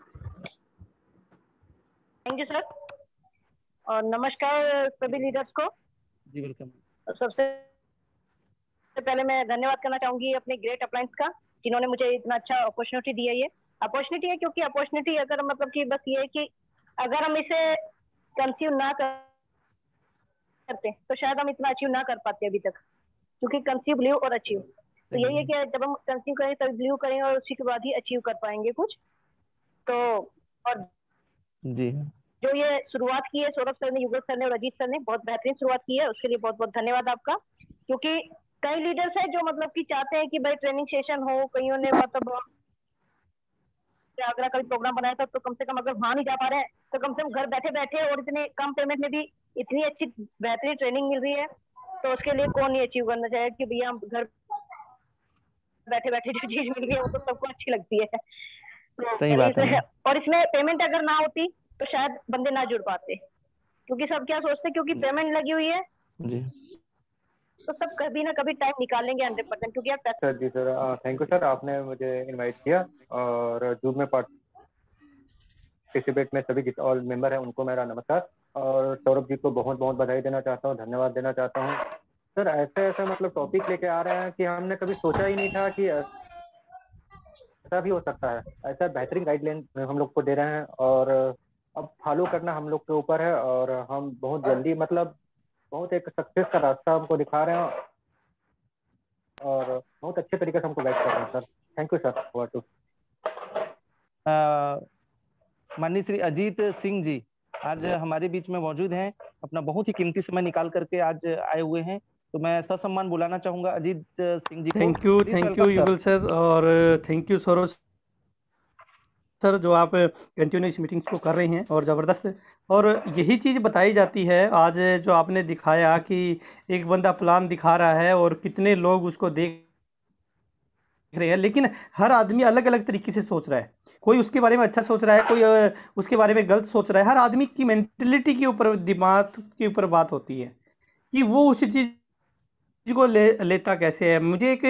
थैंक यू सर, और नमस्कार सभी लीडर्स को। जी वेलकम। सबसे पहले मैं धन्यवाद करना चाहूंगी अपने ग्रेट अप्लायंस का, जिन्होंने मुझे इतना अच्छा अपॉर्चुनिटी दी है। ये अपॉर्चुनिटी है क्योंकि अपॉर्चुनिटी अगर मतलब कि बस ये है कि अगर हम इसे कंसीव ना करते तो शायद हम इतना अचीव ना कर पाते अभी तक, क्योंकि कंसीव, बिलीव और अचीव, तो यही है कि जब हम कंसीव करें तब बिलीव करेंगे और उसी के बाद ही अचीव कर पाएंगे कुछ। तो और जी जो ये शुरुआत की है सौरभ सर ने, युगल सर ने और अजीत सर ने, बहुत बेहतरीन शुरुआत की है, उसके लिए बहुत बहुत धन्यवाद आपका। क्योंकि कई लीडर्स हैं जो मतलब कि चाहते हैं कि भाई ट्रेनिंग सेशन हो, कईयों ने मतलब अगर कभी प्रोग्राम बनाया था तो कम से कम अगर वहां नहीं जा पा रहे हैं तो कम से कम घर बैठे बैठे और इतने कम पेमेंट में भी इतनी अच्छी बेहतरीन ट्रेनिंग मिल रही है, तो उसके लिए कौन नहीं अचीव करना चाहे कि भैया हम घर बैठे बैठे जो चीज मिल रही है वो तो सबको अच्छी लगती है। तो सही बात है। और इसमें पेमेंट अगर ना होती तो शायद बंदे ना जुड़ पाते, क्योंकि सब क्या सोचते हैं क्योंकि पेमेंट लगी हुई है जी तो सब कभी ना कभी टाइम निकालेंगे 100%, क्योंकि आप सर। जी सर, थैंक यू सर, आपने मुझे इनवाइट किया और जूम में पार्टिसिपेट में सभी ऑल मेंबर हैं उनको मेरा नमस्कार। और सौरभ जी को बहुत बहुत बधाई देना चाहता हूँ, धन्यवाद देना चाहता हूँ। सर ऐसे ऐसे मतलब टॉपिक लेके आ रहे हैं कि हमने कभी सोचा ही नहीं था कि ऐसा भी हो सकता है। ऐसा बेहतरीन गाइडलाइन हम लोग को दे रहे हैं और अब फॉलो करना हम लोग के ऊपर है, और हम बहुत जल्दी मतलब बहुत एक सक्सेस का रास्ता हमको दिखा रहे हैं और बहुत अच्छे तरीके से हमको गाइड कर रहे हैं sir. Thank you sir. Over to माननीय श्री अजीत सिंह जी आज हमारे बीच में मौजूद हैं, अपना बहुत ही कीमती समय निकाल करके आज आए हुए हैं, तो मैं ससम्मान बुलाना चाहूंगा अजीत सिंह जी को। थैंक यू युगल सर, और थैंक यू सौरभ सर जो आप कंटिन्यूस मीटिंग्स को कर रहे हैं और ज़बरदस्त। और यही चीज़ बताई जाती है आज जो आपने दिखाया कि एक बंदा प्लान दिखा रहा है और कितने लोग उसको देख रहे हैं, लेकिन हर आदमी अलग अलग तरीके से सोच रहा है। कोई उसके बारे में अच्छा सोच रहा है, कोई उसके बारे में गलत सोच रहा है। हर आदमी की मेंटलिटी के ऊपर, दिमाग के ऊपर बात होती है कि वो उसी चीज़ को लेता कैसे है। मुझे एक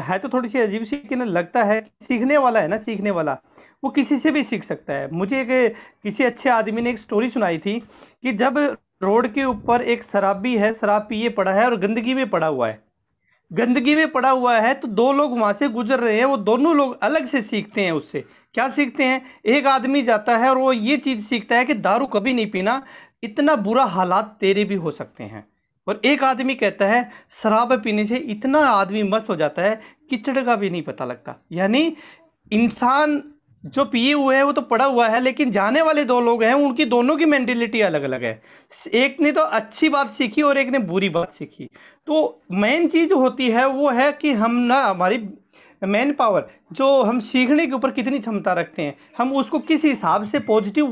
है तो थोड़ी सी अजीब सी, लेकिन लगता है कि सीखने वाला है ना, सीखने वाला वो किसी से भी सीख सकता है। मुझे एक किसी अच्छे आदमी ने एक स्टोरी सुनाई थी कि जब रोड के ऊपर एक शराबी है, शराब पिए पड़ा है और गंदगी में पड़ा हुआ है, गंदगी में पड़ा हुआ है, तो दो लोग वहां से गुजर रहे हैं, वो दोनों लोग अलग से सीखते हैं उससे। क्या सीखते हैं? एक आदमी जाता है और वो ये चीज़ सीखता है कि दारू कभी नहीं पीना, इतना बुरा हालात तेरे भी हो सकते हैं। और एक आदमी कहता है शराब पीने से इतना आदमी मस्त हो जाता है कीचड़ का भी नहीं पता लगता। यानी इंसान जो पिए हुए है वो तो पड़ा हुआ है, लेकिन जाने वाले दो लोग हैं, उनकी दोनों की मेंटेलिटी अलग अलग है। एक ने तो अच्छी बात सीखी और एक ने बुरी बात सीखी। तो मेन चीज होती है वो है कि हम ना, हमारी मैन पावर जो हम सीखने के ऊपर कितनी क्षमता रखते हैं, हम उसको किस हिसाब से पॉजिटिव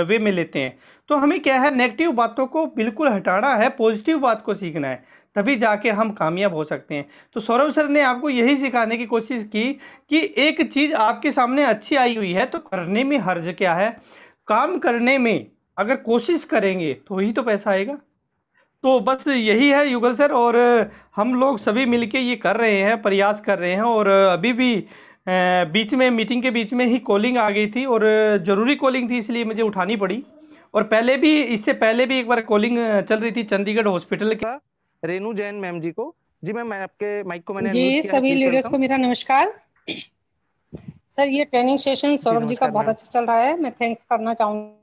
वे में लेते हैं। तो हमें क्या है, नेगेटिव बातों को बिल्कुल हटाना है, पॉजिटिव बात को सीखना है, तभी जाके हम कामयाब हो सकते हैं। तो सौरभ सर ने आपको यही सिखाने की कोशिश की कि एक चीज़ आपके सामने अच्छी आई हुई है तो करने में हर्ज क्या है। काम करने में अगर कोशिश करेंगे तो ही तो पैसा आएगा। तो बस यही है युगल सर, और हम लोग सभी मिलके ये कर रहे हैं, प्रयास कर रहे हैं। और अभी भी बीच में मीटिंग के बीच में ही कॉलिंग आ गई थी और ज़रूरी कॉलिंग थी, इसलिए मुझे उठानी पड़ी। और पहले भी, इससे पहले भी एक बार कॉलिंग चल रही थी चंडीगढ़ हॉस्पिटल का, रेनू जैन मैम जी को। जी मैम, मैं आपके माइक को मैंने जी, सभी लीडर्स को मेरा नमस्कार। सर ये ट्रेनिंग सेशन सौरभ जी का बहुत अच्छा चल रहा है, मैं थैंक्स करना चाहूंगी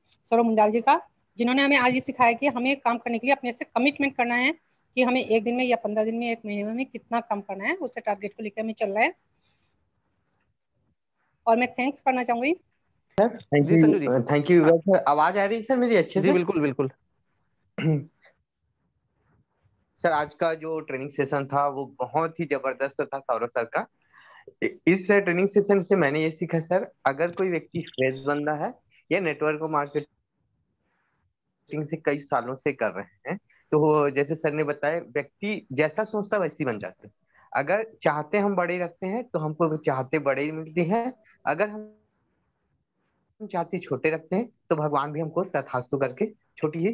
सौरभ मुंजाल जी का। जिन्होंने हमें आज ये सिखाया कि हमें काम करने के लिए अपने से कमिटमेंट करना है कि हमें 1 दिन में या 15 दिन में, 1 महीने में कितना काम करना है, उससे टारगेट को लेकर हमें चल रहा है। और मैं थैंक्स करना चाहूंगी सर। थैंक जी Sanju ji. You, thank you sir. आवाज आ रही है सर मेरी अच्छे जी से? बिल्कुल बिल्कुल। सर आज का जो ट्रेनिंग सेशन था वो बहुत ही जबरदस्त था सौरभ सर का। इस ट्रेनिंग सेशन से मैंने ये सीखा सर, अगर कोई व्यक्ति फ्रेश बंदा है या नेटवर्क मार्केटिंग से कई सालों से कर रहे हैं, तो जैसे सर ने बताया, व्यक्ति जैसा सोचता वैसी बन जाते हैं। अगर चाहते हम बड़े रखते हैं तो हमको चाहते बड़े ही मिलते हैं, अगर हम चाहते छोटे रखते हैं तो भगवान भी हमको तथास्तु करके छोटी ही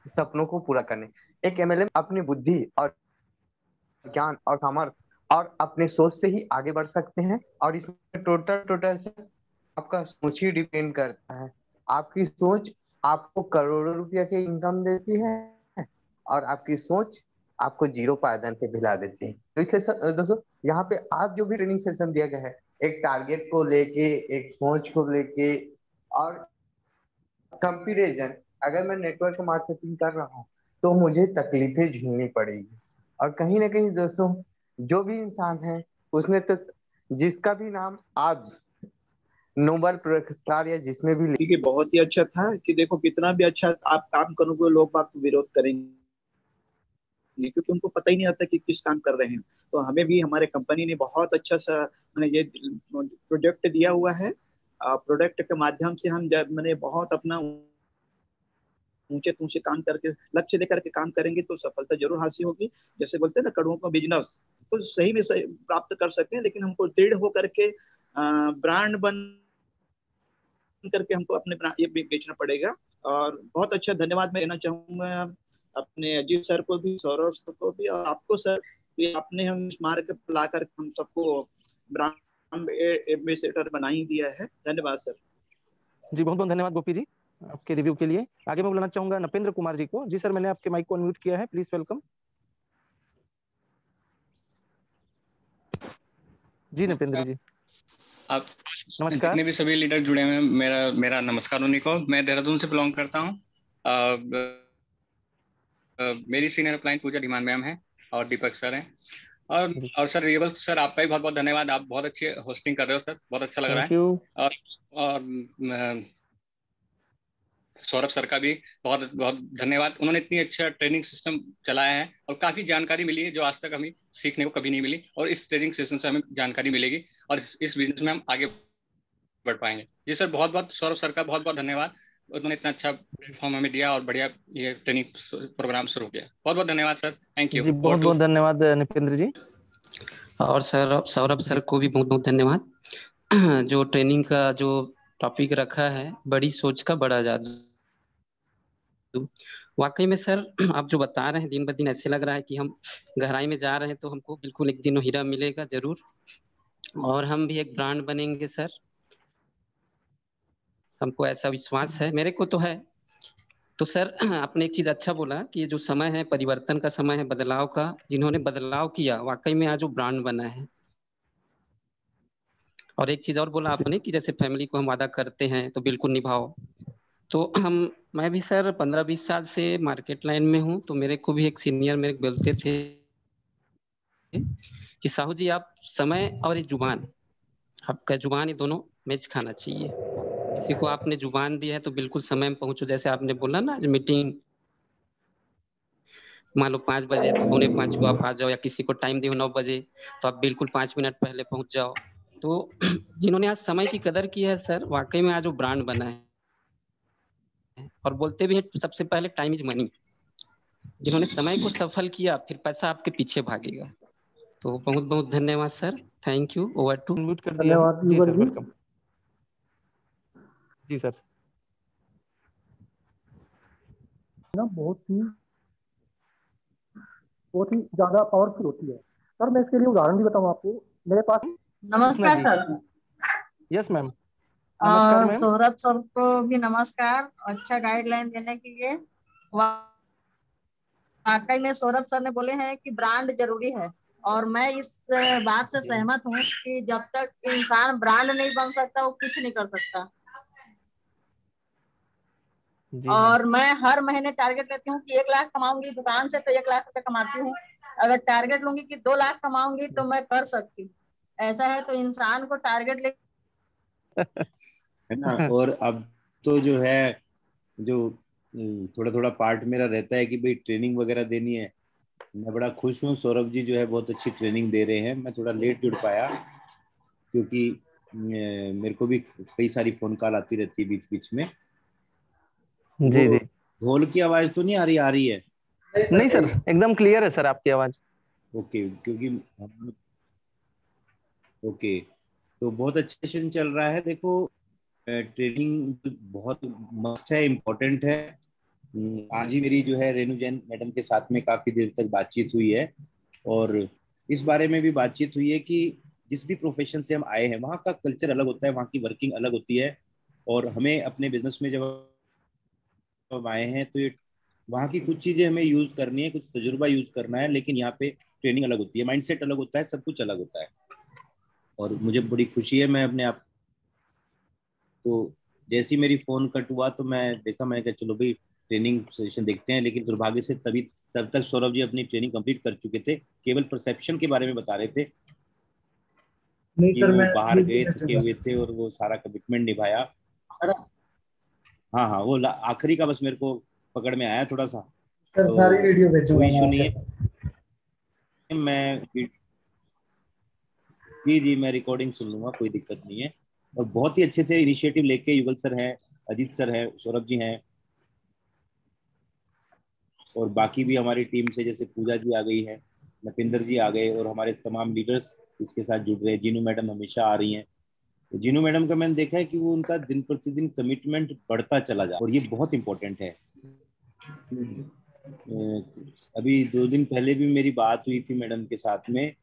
सपनों को पूरा करने। एक एमएलएम अपनी बुद्धि और ज्ञान और सामर्थ्य और अपने सोच से ही आगे बढ़ सकते हैं, और इसमें टोटल टोटल से आपका सोच ही डिपेंड करता है। आपकी सोच आपको करोड़ों रुपया की इनकम देती है, और आपकी सोच आपको जीरो पायदान पे भिला देती है। तो इसलिए दोस्तों, यहाँ पे आज जो भी ट्रेनिंग सेशन दिया गया है, एक टारगेट को लेके, एक सोच को लेके, और कंपैरिजन, अगर मैं नेटवर्क मार्केटिंग कर रहा हूँ तो मुझे तकलीफें झेलनी पड़ेगी। और कहीं ना कहीं दोस्तों, जो भी इंसान है उसने तो, जिसका भी नाम आज नोबेल पुरस्कार या जिसमें भी ठीक है, बहुत ही अच्छा था कि देखो कितना भी अच्छा आप काम करोगे लोग बात विरोध करेंगे, क्योंकि उनको पता ही नहीं आता कि किस काम कर रहे हैं। तो हमें भी हमारे कंपनी ने बहुत अच्छा सा मैंने ये प्रोजेक्ट दिया हुआ है। प्रोडक्ट के माध्यम से हम जब मैंने बहुत अपना ऊंचे ऊंचे काम करके लक्ष्य लेकर के काम करेंगे तो सफलता जरूर हासिल होगी। जैसे बोलते हैं ना, कड़ुओं का बिजनेस तो सही में सही प्राप्त कर सकते हैं, लेकिन हमको दृढ़ होकर के ब्रांड बन करके हमको अपने ये बेचना पड़ेगा। और बहुत अच्छा धन्यवाद मैं देना चाहूंगा अपने अजीत सर को भी, सौरभ सर को भी, और आपको सर कि आपने हम इस मार्ग पर लाकर हम सबको ब्रांड एम्बेसडर बना ही दिया है। धन्यवाद सर। जी बहुत बहुत धन्यवाद गोपी जी आपके रिव्यू के लिए। आगे मैं बुलाना चाहूंगा नपेंद्र कुमार जी को। जी सर, मैंने आपके माइक को अनम्यूट किया है, प्लीज वेलकम। जी नपेंद्र जी। आप नमस्कार। जितने भी सभी लीडर जुड़े हुए हैं, मेरा मेरा नमस्कार उन्हीं को। मैं देहरादून से बिलोंग करता हूँ। मेरी सीनियर अपलाइन पूजा धीमान मैम है और दीपक सर हैं। और सर रियबल सर, आपका भी बहुत बहुत धन्यवाद। आप बहुत अच्छी होस्टिंग कर रहे हो सर, बहुत अच्छा लग रहा है। और सौरभ सर का भी बहुत बहुत धन्यवाद। उन्होंने इतनी अच्छा ट्रेनिंग सिस्टम चलाया है और काफी जानकारी मिली है जो आज तक हमें सीखने को कभी नहीं मिली, और इस ट्रेनिंग सेशन से हमें जानकारी मिलेगी और इस बिजनेस में हम आगे बढ़ पाएंगे। जी सर, बहुत बहुत सौरभ सर का बहुत बहुत धन्यवाद। उन्होंने इतना अच्छा प्लेटफॉर्म हमें दिया और बढ़िया ये ट्रेनिंग प्रोग्राम शुरू किया। बहुत बहुत धन्यवाद सर, थैंक यू। जी बहुत बहुत धन्यवाद नपेंद्र जी। और सर सौरभ सर को भी बहुत बहुत धन्यवाद। जो ट्रेनिंग का जो टॉपिक रखा है, बड़ी सोच का बड़ा जादू। वाकई में सर आप जो बता रहे हैं, दिन ब दिन ऐसे लग रहा है कि हम गहराई में जा रहे हैं, तो हमको बिल्कुल एक दिन हीरा मिलेगा जरूर, और हम भी एक ब्रांड बनेंगे सर। हमको ऐसा विश्वास है, मेरे को तो है। तो सर आपने एक चीज अच्छा बोला कि ये जो समय है परिवर्तन का, समय है बदलाव का। जिन्होंने बदलाव किया वाकई में आज वो ब्रांड बना है। और एक चीज और बोला आपने कि जैसे फैमिली को हम वादा करते हैं तो बिल्कुल निभाओ। तो मैं भी सर 15-20 साल से मार्केट लाइन में हूँ। तो मेरे को भी एक सीनियर मेरे बोलते थे कि साहू जी, आप समय और ये जुबान, आपका जुबान, ये दोनों मैच खाना चाहिए। किसी को आपने जुबान दी है तो बिल्कुल समय में पहुंचो। जैसे आपने बोला ना, आज मीटिंग मान लो 5 बजे तो 4:45 को आप आ जाओ, या किसी को टाइम दियो 9 बजे तो आप बिल्कुल 5 मिनट पहले पहुंच जाओ। तो जिन्होंने आज समय की कदर की है सर, वाकई में आज वो ब्रांड बना है। और बोलते भी हैं सबसे पहले टाइम इज मनी। जिन्होंने समय को सफल किया, फिर पैसा आपके पीछे भागेगा। तो बहुत बहुत धन्यवाद sir, thank you. Over to. Mute कर दिया है। जी सर वेलकम। जी सर। ना बहुत ही ज्यादा पावरफुल होती है सर। मैं इसके लिए उदाहरण भी बताऊं आपको। मेरे पास नमस्कार सर। Yes ma'am. नमस्कार मैम। सौरभ सर को भी नमस्कार, अच्छा गाइडलाइन देने के लिए। वाकई में सौरभ सर ने बोले हैं कि ब्रांड जरूरी है, और मैं इस बात से सहमत हूँ कि जब तक इंसान ब्रांड नहीं बन सकता वो कुछ नहीं कर सकता। जी और मैं हर महीने टारगेट लेती हूँ कि 1 लाख कमाऊंगी, दुकान से तो 1 लाख रुपए कमाती हूँ। अगर टारगेट लूंगी कि 2 लाख कमाऊंगी तो मैं कर सकती हूँ। ऐसा है तो इंसान को टारगेट ले है ना। और अब तो जो है, जो थोड़ा थोड़ा पार्ट मेरा रहता है कि भाई ट्रेनिंग वगैरह देनी है। मैं बड़ा खुश हूँ, सौरभ जी जो है बहुत अच्छी ट्रेनिंग दे रहे हैं। मैं थोड़ा लेट जुड़ पाया क्योंकि मेरे को भी कई सारी फोन कॉल आती रहती है बीच बीच में। वो जी जी। ढोल की आवाज तो नहीं आ रही है? नहीं सर, एकदम क्लियर है सर आपकी आवाज। ओके, क्योंकि ओके, तो बहुत अच्छा सेशन चल रहा है। देखो, ट्रेनिंग बहुत मस्ट है, इम्पोर्टेंट है। आज ही मेरी जो है रेणु जैन मैडम के साथ में काफी देर तक बातचीत हुई है और इस बारे में भी बातचीत हुई है कि जिस भी प्रोफेशन से हम आए हैं वहाँ का कल्चर अलग होता है, वहाँ की वर्किंग अलग होती है। और हमें अपने बिजनेस में जब हम आए हैं तो ये वहाँ की कुछ चीजें हमें यूज करनी है, कुछ तजुर्बा यूज करना है, लेकिन यहाँ पे ट्रेनिंग अलग होती है, माइंडसेट अलग होता है, सब कुछ अलग होता है। और मुझे बड़ी खुशी है, मैं अपने आप तो जैसे ही मेरी फोन कट हुआ तो मैं देखा, मैं कहा चलो भाई ट्रेनिंग सेशन देखते हैं। लेकिन दुर्भाग्य से तभी तब तक सौरभ जी अपनी ट्रेनिंग कंप्लीट कर चुके थे, केवल परसेप्शन के बारे में बता रहे थे नहीं कि सर, वो मैं बाहर ये भी गए, थके भेजूंगा हुए थे और वो सारा कमिटमेंट निभाया सारा। हाँ हाँ, वो आखिरी का बस मेरे को पकड़ में आया थोड़ा सा, सर। सारी तो वीडियो भेजूंगा कोई मैं इशू नहीं आपके है। पास। मैं जी जी, मैं रिकॉर्डिंग सुन लूंगा, कोई दिक्कत नहीं है। और बहुत ही अच्छे से इनिशिएटिव लेके युगल सर हैं, अजीत सर हैं, सौरभ जी हैं और बाकी भी हमारी टीम से जैसे पूजा जी आ गई है, नपिंदर जी आ गए और हमारे तमाम लीडर्स इसके साथ जुड़ रहे हैं। जीनू मैडम हमेशा आ रही हैं। तो जीनू मैडम का मैंने देखा है कि वो उनका दिन प्रतिदिन कमिटमेंट बढ़ता चला जा, और ये बहुत इंपॉर्टेंट है। अभी 2 दिन पहले भी मेरी बात हुई थी मैडम के साथ में।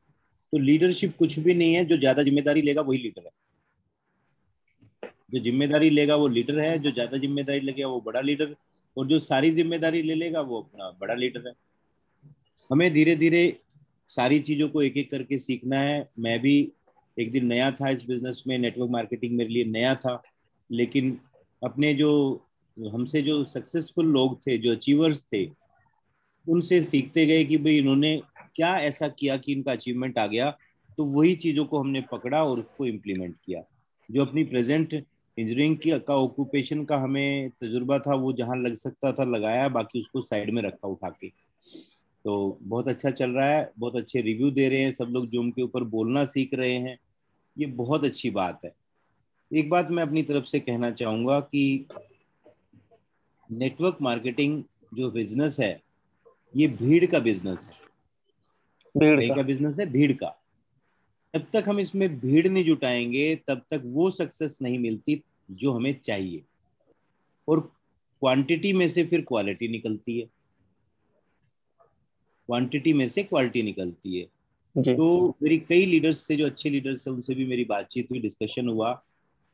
तो लीडरशिप कुछ भी नहीं है, जो ज्यादा जिम्मेदारी लेगा वही लीडर है। जो जिम्मेदारी लेगा वो लीडर है, जो ज्यादा जिम्मेदारी लेगा वो बड़ा लीडर, और जो सारी जिम्मेदारी ले लेगा वो अपना बड़ा लीडर है। हमें धीरे धीरे सारी चीजों को एक एक करके सीखना है। मैं भी एक दिन नया था इस बिजनेस में, नेटवर्क मार्केटिंग मेरे लिए नया था, लेकिन अपने जो हमसे जो सक्सेसफुल लोग थे, जो अचीवर्स थे, उनसे सीखते गए कि भाई इन्होंने क्या ऐसा किया कि इनका अचीवमेंट आ गया। तो वही चीज़ों को हमने पकड़ा और उसको इम्प्लीमेंट किया। जो अपनी प्रेजेंट इंजीनियरिंग की का ऑक्यूपेशन का हमें तजुर्बा था, वो जहाँ लग सकता था लगाया, बाकी उसको साइड में रखा उठा के। तो बहुत अच्छा चल रहा है, बहुत अच्छे रिव्यू दे रहे हैं सब लोग, जूम के ऊपर बोलना सीख रहे हैं, ये बहुत अच्छी बात है। एक बात मैं अपनी तरफ से कहना चाहूँगा कि नेटवर्क मार्केटिंग जो बिजनेस है, ये भीड़ का बिजनेस है। भीड़ कहीं का का बिजनेस है, भीड़ का। जब तक हम इसमें भीड़ नहीं जुटाएंगे तब तक वो सक्सेस नहीं मिलती जो हमें चाहिए। और क्वांटिटी में से फिर क्वालिटी निकलती है, क्वांटिटी में से क्वालिटी निकलती है। जी। तो मेरी कई लीडर्स से, जो अच्छे लीडर्स हैं, उनसे भी मेरी बातचीत हुई, डिस्कशन हुआ।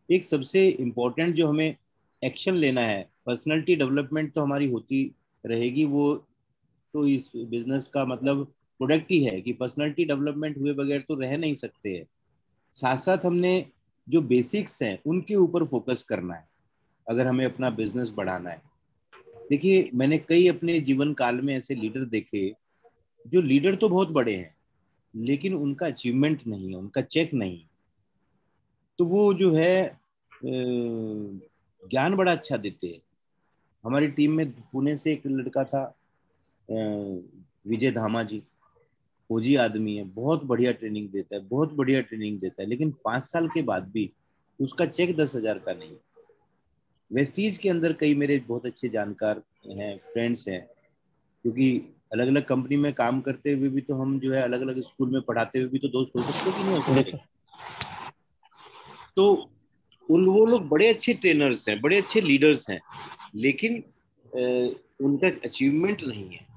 एक सबसे इम्पोर्टेंट जो हमें एक्शन लेना है, पर्सनालिटी डेवलपमेंट तो हमारी होती रहेगी, वो तो इस बिजनेस का मतलब प्रोडक्ट ही है कि पर्सनालिटी डेवलपमेंट हुए बगैर तो रह नहीं सकते हैं। साथ साथ हमने जो बेसिक्स हैं उनके ऊपर फोकस करना है अगर हमें अपना बिजनेस बढ़ाना है। देखिए, मैंने कई अपने जीवन काल में ऐसे लीडर देखे, जो लीडर तो बहुत बड़े हैं लेकिन उनका अचीवमेंट नहीं है, उनका चेक नहीं है। तो वो जो है ज्ञान बड़ा अच्छा देते हैं। हमारी टीम में पुणे से एक लड़का था, विजय धामा जी, फौजी आदमी है, बहुत बढ़िया ट्रेनिंग देता है, बहुत बढ़िया ट्रेनिंग देता है, लेकिन 5 साल के बाद भी उसका चेक 10,000 का नहीं। वेस्टीज के अंदर कई मेरे बहुत अच्छे जानकार हैं, फ्रेंड्स हैं, क्योंकि अलग अलग कंपनी में काम करते हुए भी तो हम जो है, अलग अलग स्कूल में पढ़ाते हुए भी तो दोस्त हो सकते कि नहीं हो जी सकते। सर। तो वो लोग बड़े अच्छे ट्रेनर्स हैं, बड़े अच्छे लीडर्स हैं, लेकिन उनका अचीवमेंट नहीं है।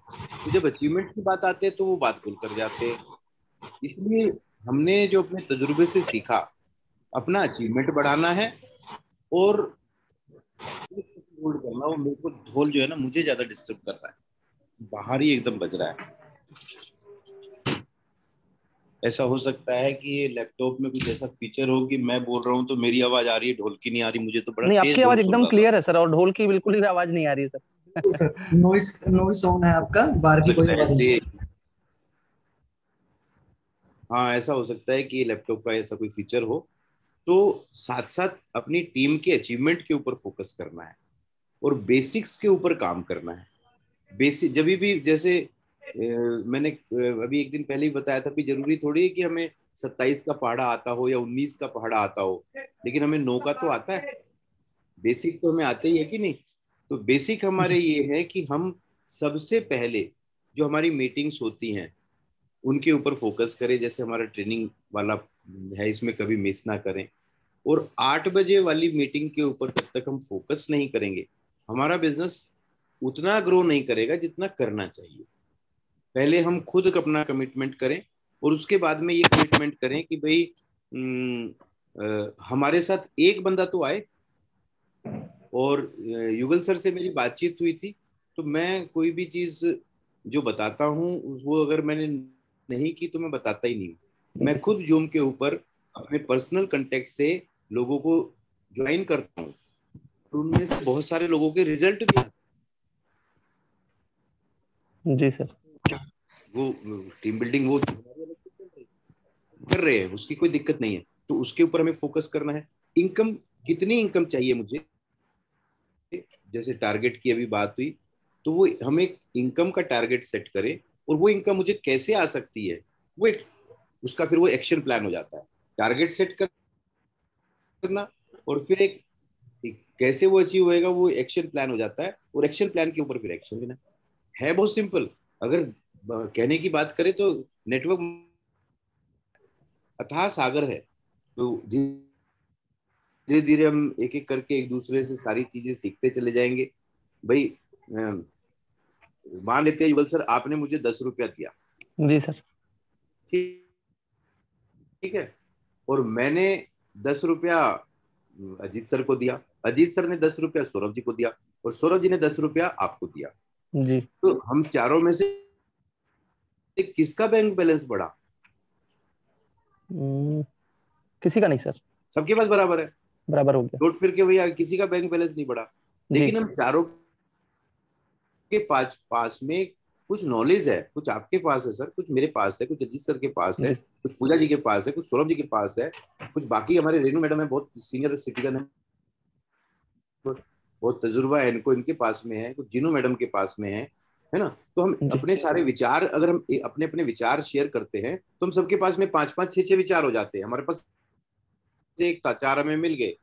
तो जब अचीवमेंट की बात आती है तो वो बात भूल कर जाते हैं। इसलिए हमने जो अपने तजुर्बे से सीखा, अपना अचीवमेंट बढ़ाना है और होल्ड करना। वो मेरे को ढोल जो है ना, मुझे ज्यादा डिस्टर्ब कर रहा है, बाहर ही एकदम बज रहा है। ऐसा हो सकता है कि ये लैपटॉप में कुछ ऐसा फीचर हो कि मैं बोल रहा हूँ तो मेरी आवाज आ रही है, ढोल की नहीं आ रही, मुझे तो बड़ा नहीं, तेज आपकी ढोल आवाज सुन एकदम रहा था। क्लियर है सर, और ढोल की बिल्कुल भी आवाज नहीं आ रही है सर। बिल्कुल सर, नॉइस नॉइस ऑन है आपका, बाहर की कोई आवाज नहीं। हाँ, ऐसा हो सकता है कि लैपटॉप का ऐसा कोई फीचर हो। तो साथ साथ अपनी टीम के अचीवमेंट के ऊपर फोकस करना है और बेसिक्स के ऊपर काम करना है। बेसिक जब भी जैसे मैंने अभी एक दिन पहले ही बताया था कि जरूरी थोड़ी है कि हमें 27 का पहाड़ा आता हो या 19 का पहाड़ा आता हो, लेकिन हमें 9 का तो आता है। बेसिक तो हमें आते ही है कि नहीं। तो बेसिक हमारे ये है कि हम सबसे पहले जो हमारी मीटिंग्स होती हैं उनके ऊपर फोकस करें। जैसे हमारा ट्रेनिंग वाला है, इसमें कभी मिस ना करें। और 8 बजे वाली मीटिंग के ऊपर जब तक हम फोकस नहीं करेंगे, हमारा बिजनेस उतना ग्रो नहीं करेगा जितना करना चाहिए। पहले हम खुद अपना कमिटमेंट करें और उसके बाद में ये कमिटमेंट करें कि भाई हमारे साथ एक बंदा तो आए। और युगल सर से मेरी बातचीत हुई थी, तो मैं कोई भी चीज जो बताता हूँ वो अगर मैंने नहीं की तो मैं बताता ही नहीं। मैं खुद जूम के ऊपर अपने पर्सनल कांटेक्ट से लोगों को ज्वाइन करता हूँ, तो उनमें से बहुत सारे लोगों के रिजल्ट भी आते हैं। जी सर। वो टीम बिल्डिंग वो कर रहे हैं, उसकी कोई दिक्कत नहीं है। तो उसके ऊपर हमें फोकस करना है। इनकम, कितनी इनकम चाहिए मुझे, जैसे टारगेट की अभी बात हुई, तो वो हम एक इनकम का टारगेट सेट करें और वो इनकम मुझे कैसे आ सकती है, वो एक उसका फिर वो एक्शन प्लान हो जाता है। टारगेट सेट करना और फिर एक कैसे वो अचीव होएगा वो एक्शन प्लान हो जाता है, और एक्शन प्लान के ऊपर फिर एक्शन लेना है। बहुत सिंपल। अगर कहने की बात करें तो नेटवर्क अथाह सागर है। तो धीरे धीरे हम एक एक करके एक दूसरे से सारी चीजें सीखते चले जाएंगे। भाई मान लेते हैं युगल सर आपने मुझे 10 रुपया दिया। जी सर। ठीक है, और मैंने 10 रुपया अजीत सर को दिया, अजीत सर ने 10 रुपया सौरभ जी को दिया, और सौरभ जी ने 10 रुपया आपको दिया। जी। तो हम चारों में से किसका बैंक बैलेंस बढ़ा? किसी का नहीं सर, सबके पास बराबर है, बराबर हो गया। लौट फिर के भैया किसी का बैंक बैलेंस नहीं बढ़ा। लेकिन हम चारों के पास में कुछ नॉलेज है, कुछ आपके पास है सर, कुछ मेरे पास है, कुछ अजीत सर के पास है, कुछ पूजा जी के पास है, कुछ सौरभ जी के पास है, कुछ बाकी हमारे रेणु मैडम है, बहुत सीनियर सिटीजन है, बहुत तजुर्बा है इनको, इनके पास में है, कुछ जीनू मैडम के पास में है ना। तो हम अपने सारे विचार, अगर हम अपने अपने विचार शेयर करते हैं तो हम सबके पास में 5-5 6-6 विचार हो जाते हैं। हमारे पास एक था, 4 हमें मिल गए।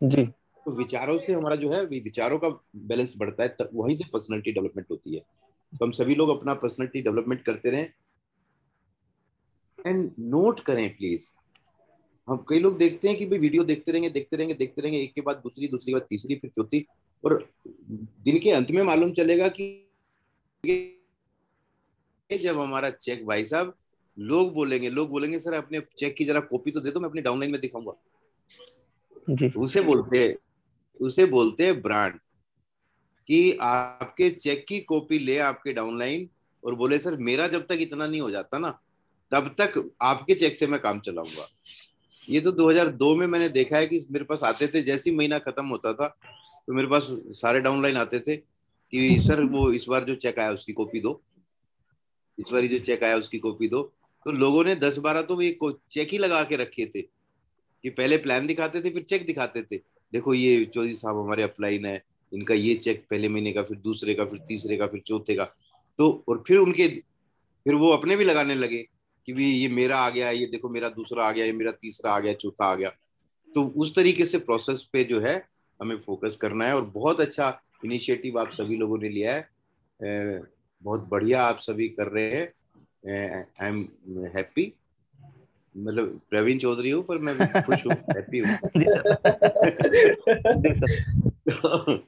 जी। तो विचारों से हमारा जो है विचारों का बैलेंस बढ़ता है, वहीं से पर्सनालिटी डेवलपमेंट होती है। तो हम सभी लोग अपना पर्सनालिटी डेवलपमेंट करते रहें। एंड नोट करें प्लीज। हम कई लोग देखते हैं कि भाई वीडियो देखते रहेंगे, एक के बाद दूसरी, दूसरी के बाद तीसरी, फिर चौथी, और दिन के अंत में मालूम चलेगा कि जब हमारा चेक, भाई साहब लोग बोलेंगे सर अपने चेक की जरा कॉपी तो दे दो, मैं अपनी डाउनलाइन में दिखाऊंगा। जी। उसे बोलते हैं ब्रांड। कि आपके चेक की कॉपी ले आपके डाउनलाइन और बोले सर मेरा जब तक इतना नहीं हो जाता ना तब तक आपके चेक से मैं काम चलाऊंगा। ये तो 2002 में मैंने देखा है कि मेरे पास आते थे, जैसे ही महीना खत्म होता था तो मेरे पास सारे डाउनलाइन आते थे कि सर वो इस बार जो चेक आया उसकी कॉपी दो, इस बार जो चेक आया उसकी कॉपी दो। तो लोगों ने 10-12 तो ये चेक ही लगा के रखे थे कि पहले प्लान दिखाते थे फिर चेक दिखाते थे। देखो ये चौधरी साहब हमारे अपलाइन है, इनका ये चेक पहले महीने का, फिर दूसरे का, फिर तीसरे का, फिर चौथे का। तो और फिर वो अपने भी लगाने लगे कि भी ये मेरा आ गया, ये देखो मेरा दूसरा आ गया, ये मेरा तीसरा आ गया, चौथा आ गया। तो उस तरीके से प्रोसेस पे जो है हमें फोकस करना है। और बहुत अच्छा इनिशिएटिव आप सभी लोगों ने लिया है, बहुत बढ़िया आप सभी कर रहे हैं। I am happy. मतलब प्रवीण चौधरी हूँ पर मैं खुश हूँ, हैप्पी हूँ। जी सर। जी सर।